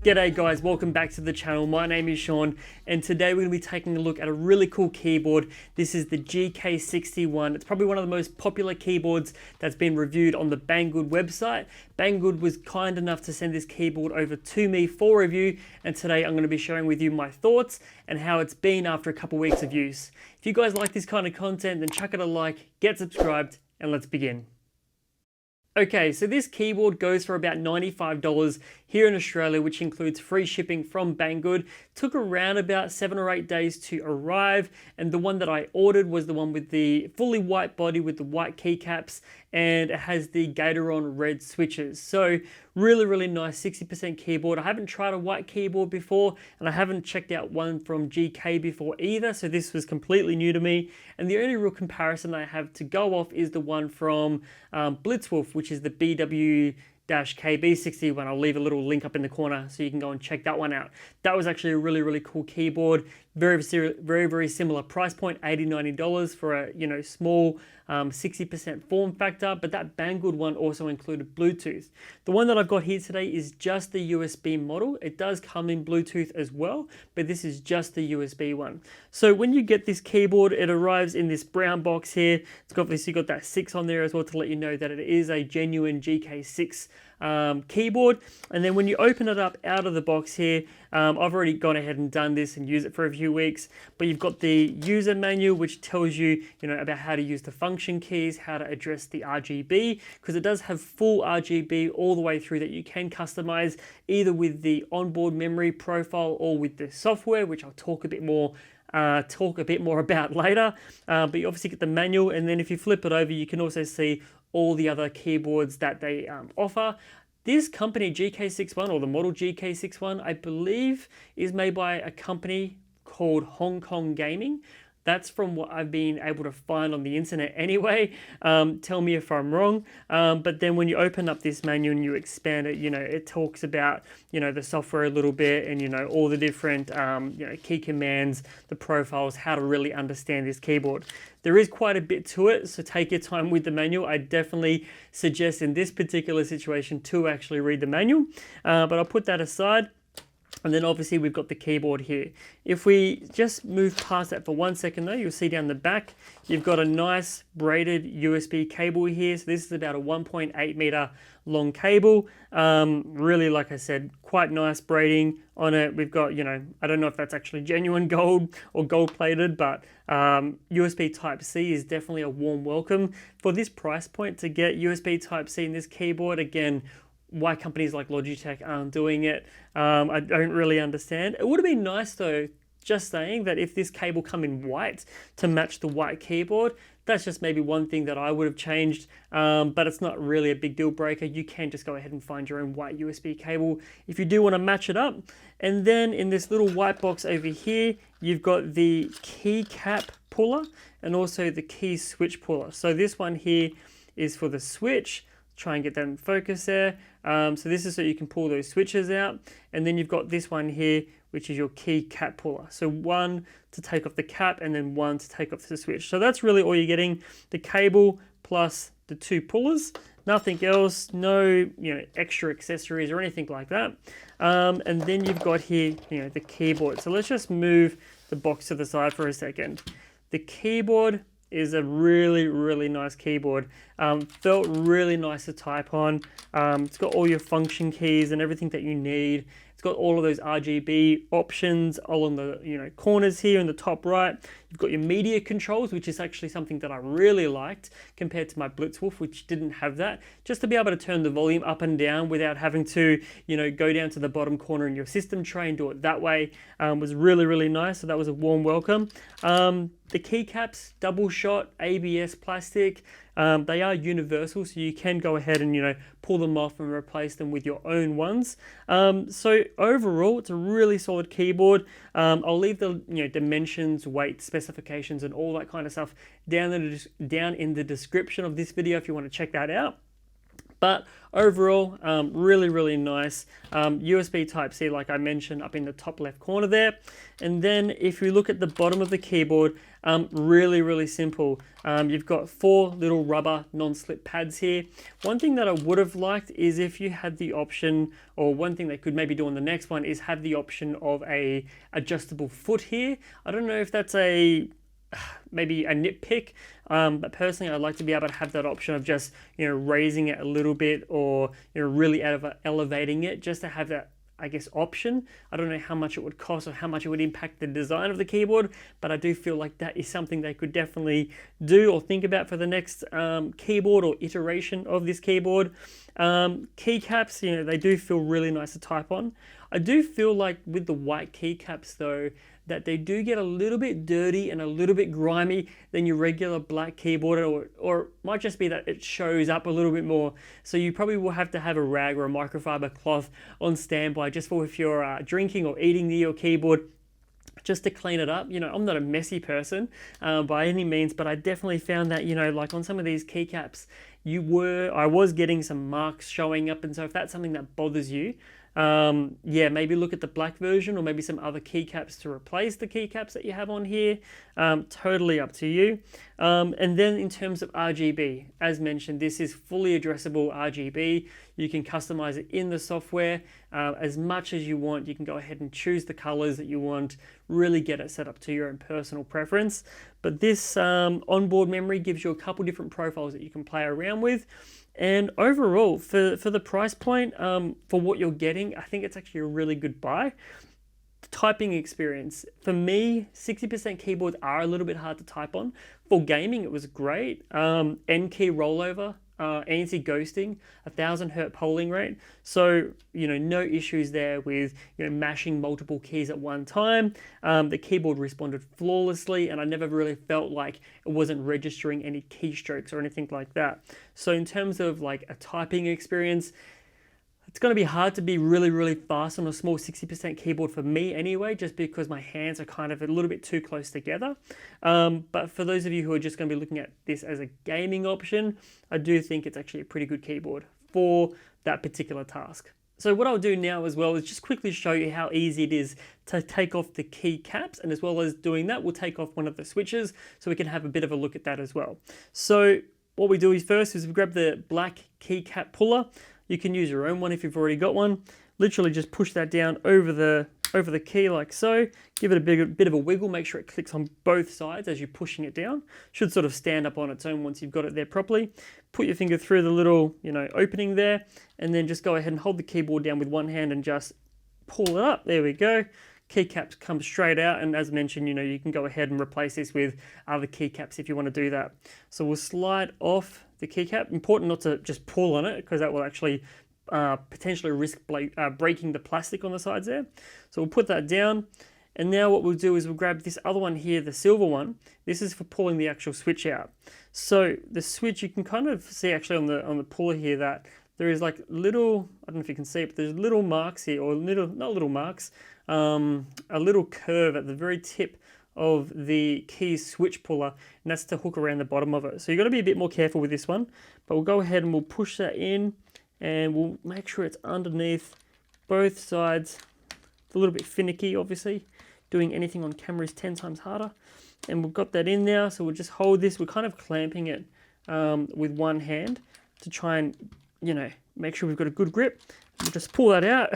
G'day guys, welcome back to the channel. My name is Sean and today we're going to be taking a look at a really cool keyboard. This is the GK61. It's probably one of the most popular keyboards that's been reviewed on the Banggood website. Banggood was kind enough to send this keyboard over to me for review, and today I'm going to be sharing with you my thoughts and how it's been after a couple weeks of use. If you guys like this kind of content, then chuck it a like, get subscribed, and let's begin. Okay, so this keyboard goes for about $95 here in Australia, which includes free shipping from Banggood. Took around about 7 or 8 days to arrive, and the one that I ordered was the one with the fully white body with the white keycaps, and it has the Gateron Red Switches. So really nice 60% keyboard. I haven't tried a white keyboard before, and I haven't checked out one from GK before either, so this was completely new to me. And the only real comparison I have to go off is the one from Blitzwolf, which is the BW-KB61. I'll leave a little link up in the corner so you can go and check that one out. That was actually a really cool keyboard. Very similar price point, $80–90 for a small 60% form factor, but that Banggood one also included Bluetooth. The one that I've got here today is just the USB model. It does come in Bluetooth as well, but this is just the USB one. So when you get this keyboard, it arrives in this brown box here. It's obviously got that 6 on there as well to let you know that it is a genuine GK6 keyboard. And then when you open it up out of the box here, I've already gone ahead and done this and used it for a few weeks, but you've got the user manual which tells you, about how to use the function keys, how to address the RGB, because it does have full RGB all the way through that you can customize either with the onboard memory profile or with the software, which I'll talk a bit more about later. But you obviously get the manual, and then if you flip it over, you can also see all the other keyboards that they offer. This company, GK61, or the model GK61, I believe is made by a company called Hong Kong Gaming. That's from what I've been able to find on the internet anyway. Tell me if I'm wrong. But then when you open up this manual and you expand it, it talks about, the software a little bit and, all the different, key commands, the profiles, how to really understand this keyboard. There is quite a bit to it, so take your time with the manual. I definitely suggest in this particular situation to actually read the manual, but I'll put that aside. And then obviously we've got the keyboard here. If we just move past that for 1 second though, you'll see down the back, you've got a nice braided USB cable here. So this is about a 1.8 meter long cable. Really, like I said, quite nice braiding on it. We've got, I don't know if that's actually genuine gold or gold plated, but USB Type-C is definitely a warm welcome. For this price point to get USB Type-C in this keyboard, again, why companies like Logitech aren't doing it, I don't really understand. It would have been nice though, just saying that if this cable come in white to match the white keyboard, that's just maybe one thing that I would have changed, but it's not really a big deal breaker. You can just go ahead and find your own white USB cable if you do want to match it up. And then in this little white box over here, you've got the keycap puller and also the key switch puller. So this one here is for the switch. Try and get that in focus there. So this is so you can pull those switches out. And then you've got this one here, which is your key cap puller. So one to take off the cap and then one to take off the switch. So that's really all you're getting, the cable plus the 2 pullers, nothing else, no extra accessories or anything like that. And then you've got here, the keyboard. So let's just move the box to the side for a second. The keyboard is a really nice keyboard. Felt really nice to type on. It's got all your function keys and everything that you need. It's got all of those RGB options along the corners here in the top right. You've got your media controls, which is actually something that I really liked compared to my Blitzwolf, which didn't have that. Just to be able to turn the volume up and down without having to, go down to the bottom corner in your system tray and do it that way was really, really nice. So that was a warm welcome. The keycaps, double shot, ABS plastic. They are universal, so you can go ahead and pull them off and replace them with your own ones. So overall, it's a really solid keyboard. I'll leave the dimensions, weight, specifications, and all that kind of stuff down in the description of this video if you want to check that out. But overall, really, really nice. USB Type-C, like I mentioned, up in the top left corner there. And then if you look at the bottom of the keyboard, really, really simple. You've got 4 little rubber non-slip pads here. One thing that I would have liked is if you had the option, or one thing they could maybe do on the next one, is have the option of a adjustable foot here. I don't know if that's maybe a nitpick, but personally I'd like to be able to have that option of just raising it a little bit, or really elevating it, just to have that, I guess, option. I don't know how much it would cost or how much it would impact the design of the keyboard, but I do feel like that is something they could definitely do or think about for the next keyboard or iteration of this keyboard. Keycaps, they do feel really nice to type on. I do feel like with the white keycaps though, that they do get a little bit dirty and a little bit grimy than your regular black keyboard, or it might just be that it shows up a little bit more. So you probably will have to have a rag or a microfiber cloth on standby just for if you're drinking or eating near your keyboard, just to clean it up. I'm not a messy person by any means, but I definitely found that, like on some of these keycaps, I was getting some marks showing up, and so if that's something that bothers you, maybe look at the black version or maybe some other keycaps to replace the keycaps that you have on here. Totally up to you. And then in terms of RGB, as mentioned, this is fully addressable RGB. You can customize it in the software as much as you want. You can go ahead and choose the colors that you want, really get it set up to your own personal preference. But this onboard memory gives you a couple different profiles that you can play around with. And overall, for the price point, for what you're getting, I think it's actually a really good buy. The typing experience, for me, 60% keyboards are a little bit hard to type on. For gaming, it was great. N key rollover, anti-ghosting, 1000 Hz polling rate. So, no issues there with, mashing multiple keys at one time. The keyboard responded flawlessly, and I never really felt like it wasn't registering any keystrokes or anything like that. So in terms of like a typing experience, it's going to be hard to be really, really fast on a small 60% keyboard for me anyway, just because my hands are kind of a little bit too close together. But for those of you who are just going to be looking at this as a gaming option, I do think it's actually a pretty good keyboard for that particular task. So what I'll do now as well is just quickly show you how easy it is to take off the keycaps, and as well as doing that, we'll take off one of the switches so we can have a bit of a look at that as well. So what we do is first is we grab the black keycap puller. You can use your own one if you've already got one. Literally just push that down over the key like so. Give it a bit of a wiggle. Make sure it clicks on both sides as you're pushing it down. Should sort of stand up on its own once you've got it there properly. Put your finger through the little opening there, and then just go ahead and hold the keyboard down with one hand and just pull it up. There we go. Keycaps come straight out, and as mentioned, you can go ahead and replace this with other keycaps if you want to do that. So we'll slide off the keycap. Important not to just pull on it, because that will actually potentially risk breaking the plastic on the sides there. So we'll put that down, and now what we'll do is we'll grab this other one here, the silver one. This is for pulling the actual switch out. So the switch, you can kind of see actually on the puller here that there is like little, I don't know if you can see it, but there's little marks here, or not little marks, a little curve at the very tip of the key switch puller, and that's to hook around the bottom of it. So you've got to be a bit more careful with this one, but we'll go ahead and we'll push that in, and we'll make sure it's underneath both sides. It's a little bit finicky, obviously. Doing anything on camera is 10 times harder. And we've got that in now, so we'll just hold this. We're kind of clamping it with one hand to try and, make sure we've got a good grip. We'll just pull that out.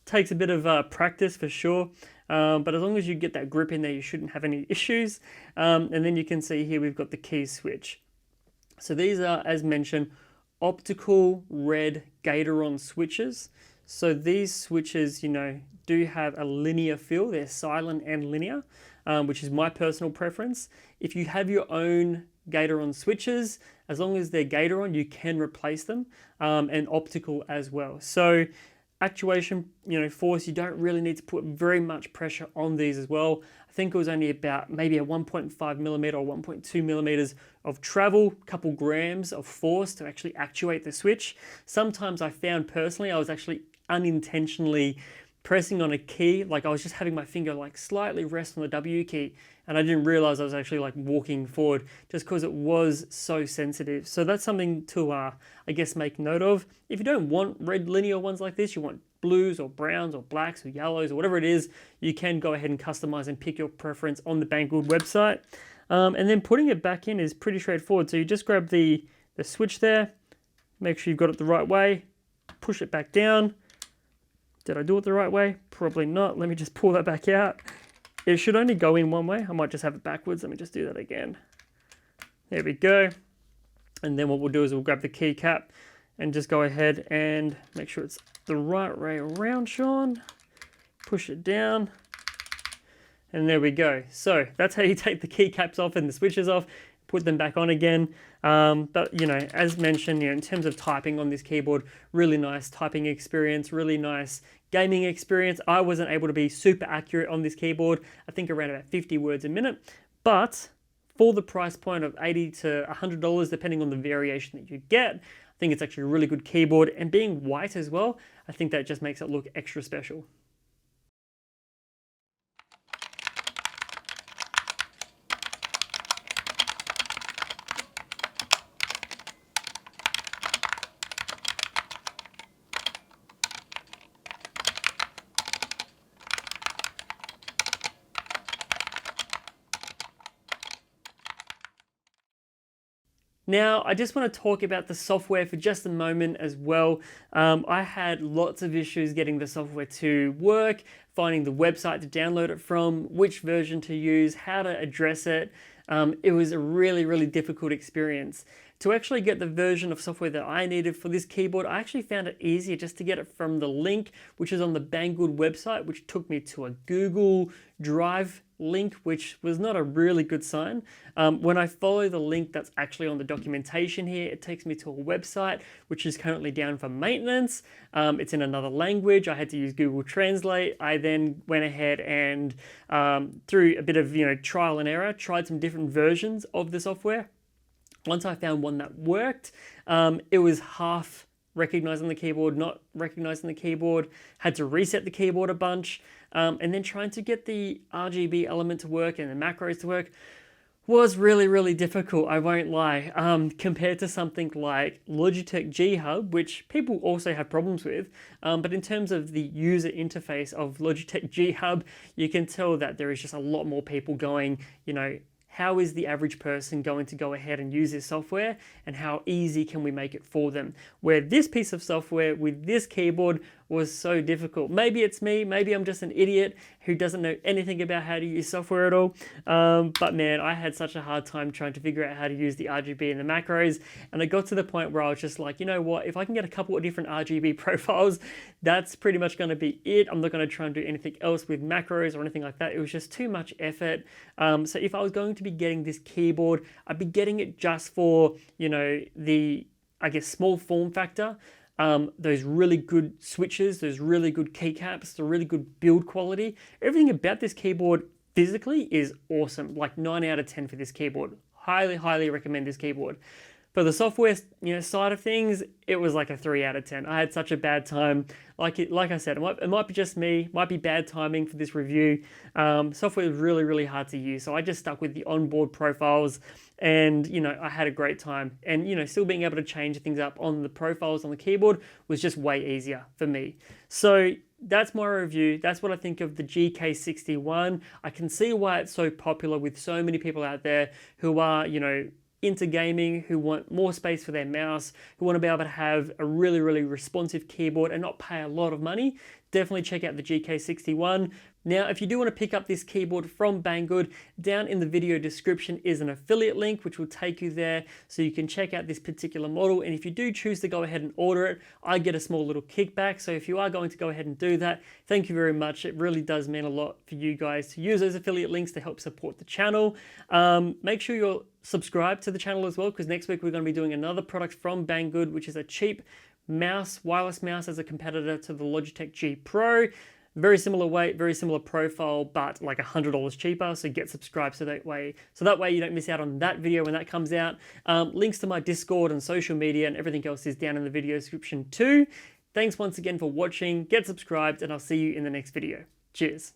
Takes a bit of practice for sure. But as long as you get that grip in there, you shouldn't have any issues. And then you can see here we've got the key switch. So these are, as mentioned, Optical Red Gateron switches. So these switches, do have a linear feel. They're silent and linear, which is my personal preference. If you have your own Gateron switches, as long as they're Gateron, you can replace them, and optical as well. So actuation, force, you don't really need to put very much pressure on these as well. I think it was only about maybe a 1.5 millimeter or 1.2 millimeters of travel, couple grams of force to actually actuate the switch. Sometimes I found personally, I was actually unintentionally pressing on a key, like I was just having my finger like slightly rest on the W key, and I didn't realize I was actually like walking forward just because it was so sensitive. So that's something to, I guess, make note of. If you don't want red linear ones like this, you want blues or browns or blacks or yellows or whatever it is, you can go ahead and customize and pick your preference on the Banggood website. And then putting it back in is pretty straightforward. So you just grab the switch there, make sure you've got it the right way, push it back down. Did I do it the right way? Probably not. Let me just pull that back out. It should only go in one way. I might just have it backwards. Let me just do that again. There we go. And then what we'll do is we'll grab the keycap and just go ahead and make sure it's the right way around, Sean. Push it down. And there we go. So that's how you take the keycaps off and the switches off, put them back on again. But as mentioned, in terms of typing on this keyboard, really nice typing experience, really nice gaming experience. I wasn't able to be super accurate on this keyboard. I think around about 50 words a minute, but for the price point of $80 to $100, depending on the variation that you get, I think it's actually a really good keyboard, and being white as well, I think that just makes it look extra special. Now, I just want to talk about the software for just a moment as well. I had lots of issues getting the software to work, finding the website to download it from, which version to use, how to address it. It was a really, really difficult experience. To actually get the version of software that I needed for this keyboard, I actually found it easier just to get it from the link, which is on the Banggood website, which took me to a Google Drive link, which was not a really good sign. When I follow the link that's actually on the documentation here, it takes me to a website, which is currently down for maintenance. It's in another language. I had to use Google Translate. I then went ahead and through a bit of trial and error, tried some different versions of the software. Once I found one that worked, it was half recognizing the keyboard, not recognizing the keyboard, had to reset the keyboard a bunch, and then trying to get the RGB element to work and the macros to work was really, really difficult, I won't lie, compared to something like Logitech G Hub, which people also have problems with, but in terms of the user interface of Logitech G Hub, you can tell that there is just a lot more people going, how is the average person going to go ahead and use this software, and how easy can we make it for them? Where this piece of software with this keyboard was so difficult. Maybe it's me, maybe I'm just an idiot who doesn't know anything about how to use software at all. But man, I had such a hard time trying to figure out how to use the RGB and the macros. And I got to the point where I was just like, you know what, if I can get a couple of different RGB profiles, that's pretty much going to be it. I'm not going to try and do anything else with macros or anything like that. It was just too much effort. So if I was going to be getting this keyboard, I'd be getting it just for, the, I guess, small form factor. Those really good switches, those really good keycaps, the really good build quality. Everything about this keyboard physically is awesome. Like 9 out of 10 for this keyboard. Highly, highly recommend this keyboard. For the software, side of things, it was like a 3 out of 10. I had such a bad time. Like I said, it might be just me, might be bad timing for this review. Software is really, really hard to use. So I just stuck with the onboard profiles, and I had a great time. And still being able to change things up on the profiles on the keyboard was just way easier for me. So that's my review. That's what I think of the GK61. I can see why it's so popular with so many people out there who are, into gaming, who want more space for their mouse, who want to be able to have a really, really responsive keyboard and not pay a lot of money definitely check out the GK61. Now, if you do want to pick up this keyboard from Banggood, down in the video description is an affiliate link which will take you there so you can check out this particular model. And if you do choose to go ahead and order it, I get a small little kickback. So if you are going to go ahead and do that, thank you very much. It really does mean a lot for you guys to use those affiliate links to help support the channel. Make sure you're subscribed to the channel as well, because next week we're going to be doing another product from Banggood, which is a cheap mouse, wireless mouse as a competitor to the Logitech G Pro. Very similar weight, very similar profile, but like $100 cheaper. So get subscribed so that way you don't miss out on that video when that comes out. Links to my Discord and social media and everything else is down in the video description too. Thanks once again for watching. Get subscribed, and I'll see you in the next video. Cheers.